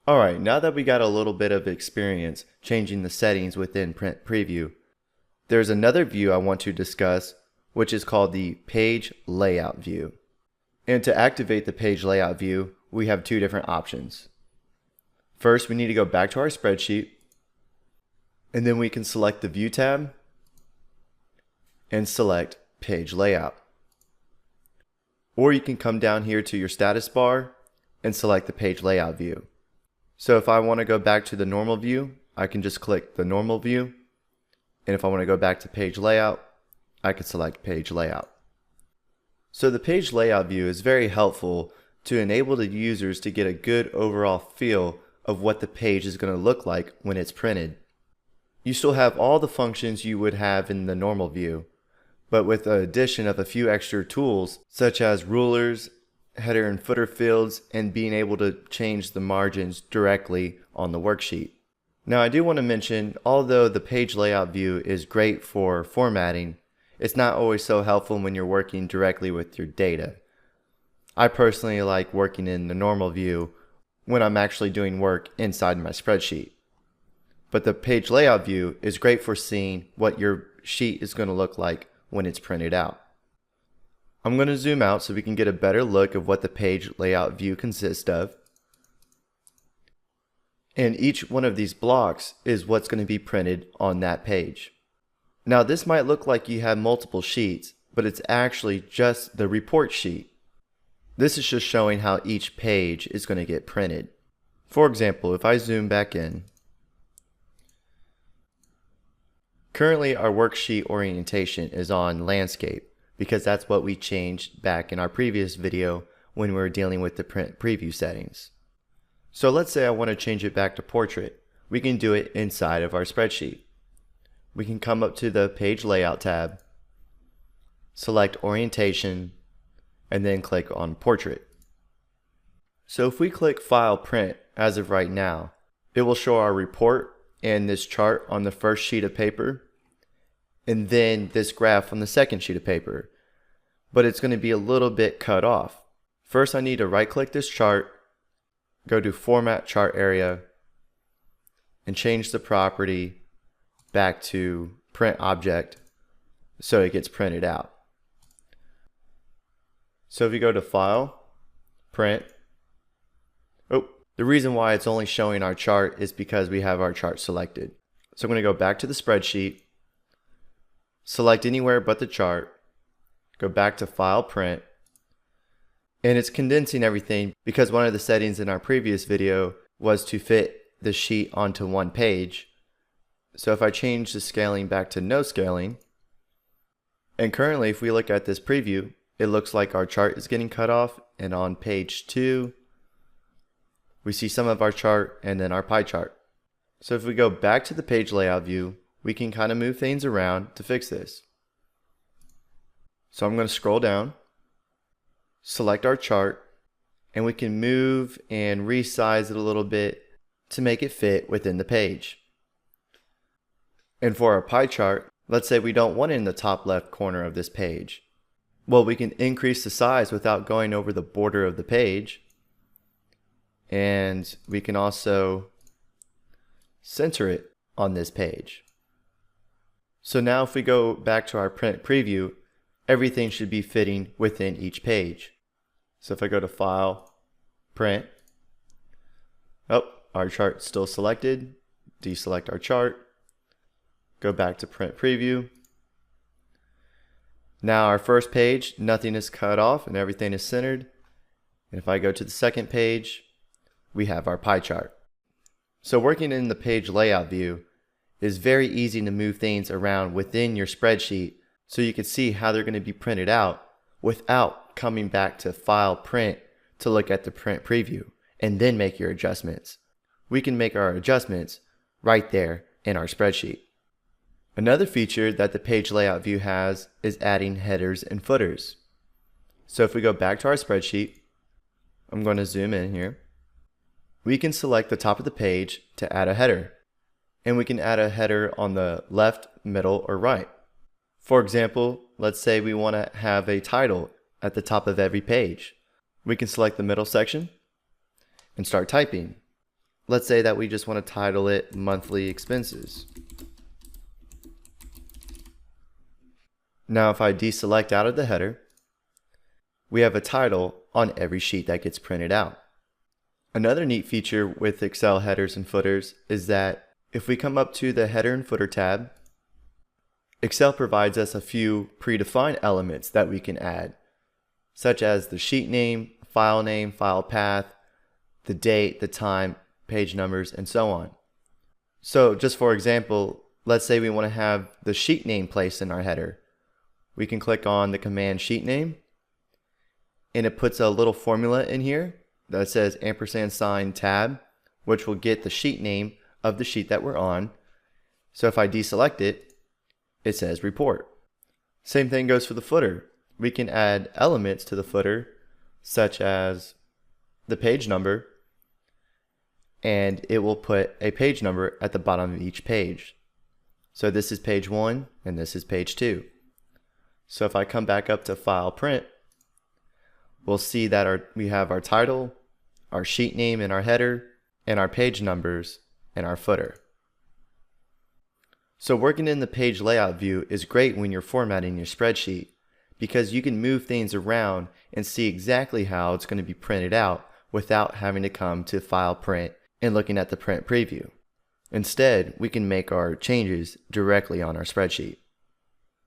Alright, now that we got a little bit of experience changing the settings within Print Preview, there's another view I want to discuss, which is called the Page Layout view. And to activate the Page Layout view, we have two different options. First, we need to go back to our spreadsheet, and then we can select the View tab and select Page Layout. Or you can come down here to your status bar and select the Page Layout view. So if I want to go back to the normal view, I can just click the normal view. And if I want to go back to Page Layout, I can select Page Layout. So the Page Layout view is very helpful to enable the users to get a good overall feel of what the page is going to look like when it's printed. You still have all the functions you would have in the normal view, but with the addition of a few extra tools such as rulers, header and footer fields, and being able to change the margins directly on the worksheet. Now I do want to mention, although the Page Layout view is great for formatting, it's not always so helpful when you're working directly with your data. I personally like working in the normal view when I'm actually doing work inside my spreadsheet. But the Page Layout view is great for seeing what your sheet is going to look like when it's printed out. I'm going to zoom out so we can get a better look of what the Page Layout view consists of. And each one of these blocks is what's going to be printed on that page. Now this might look like you have multiple sheets, but it's actually just the report sheet. This is just showing how each page is going to get printed. For example, if I zoom back in, currently our worksheet orientation is on landscape because that's what we changed back in our previous video when we were dealing with the Print Preview settings. So let's say I want to change it back to portrait. We can do it inside of our spreadsheet. We can come up to the Page Layout tab, select Orientation, and then click on Portrait. So if we click File Print as of right now, it will show our report and this chart on the first sheet of paper, and then this graph on the second sheet of paper. But it's going to be a little bit cut off. First I need to right click this chart, go to Format Chart Area, and change the property back to Print Object so it gets printed out. So if you go to File, Print, the reason why it's only showing our chart is because we have our chart selected. So I'm going to go back to the spreadsheet, select anywhere but the chart, go back to File, Print, and it's condensing everything because one of the settings in our previous video was to fit the sheet onto one page. So if I change the scaling back to no scaling, and currently if we look at this preview, it looks like our chart is getting cut off, and on page 2 we see some of our chart and then our pie chart. So if we go back to the Page Layout view, we can kind of move things around to fix this. So I'm going to scroll down, select our chart, and we can move and resize it a little bit to make it fit within the page. And for our pie chart, let's say we don't want it in the top left corner of this page. Well, we can increase the size without going over the border of the page. And we can also center it on this page. So now if we go back to our Print Preview, everything should be fitting within each page. So if I go to File, Print, our chart's still selected, deselect our chart, go back to Print Preview. Now our first page, nothing is cut off and everything is centered. And if I go to the second page, we have our pie chart. So working in the Page Layout view is very easy to move things around within your spreadsheet so you can see how they're going to be printed out without coming back to File, Print to look at the Print Preview and then make your adjustments. We can make our adjustments right there in our spreadsheet. Another feature that the Page Layout view has is adding headers and footers. So if we go back to our spreadsheet, I'm going to zoom in here. We can select the top of the page to add a header, and we can add a header on the left, middle, or right. For example, let's say we want to have a title at the top of every page. We can select the middle section and start typing. Let's say that we just want to title it monthly expenses. Now if I deselect out of the header, we have a title on every sheet that gets printed out. Another neat feature with Excel headers and footers is that if we come up to the header and footer tab, Excel provides us a few predefined elements that we can add, such as the sheet name, file path, the date, the time, page numbers, and so on. So just for example, let's say we want to have the sheet name placed in our header. We can click on the command sheet name, and it puts a little formula in here that says & tab, which will get the sheet name of the sheet that we're on. So if I deselect it, it says report. Same thing goes for the footer. We can add elements to the footer, such as the page number, and it will put a page number at the bottom of each page. So this is page 1 and this is page 2. So if I come back up to File, Print, we'll see that we have our title, our sheet name in our header, and our page numbers in our footer. So working in the page layout view is great when you're formatting your spreadsheet, because you can move things around and see exactly how it's going to be printed out without having to come to File, Print, and looking at the print preview. Instead, we can make our changes directly on our spreadsheet.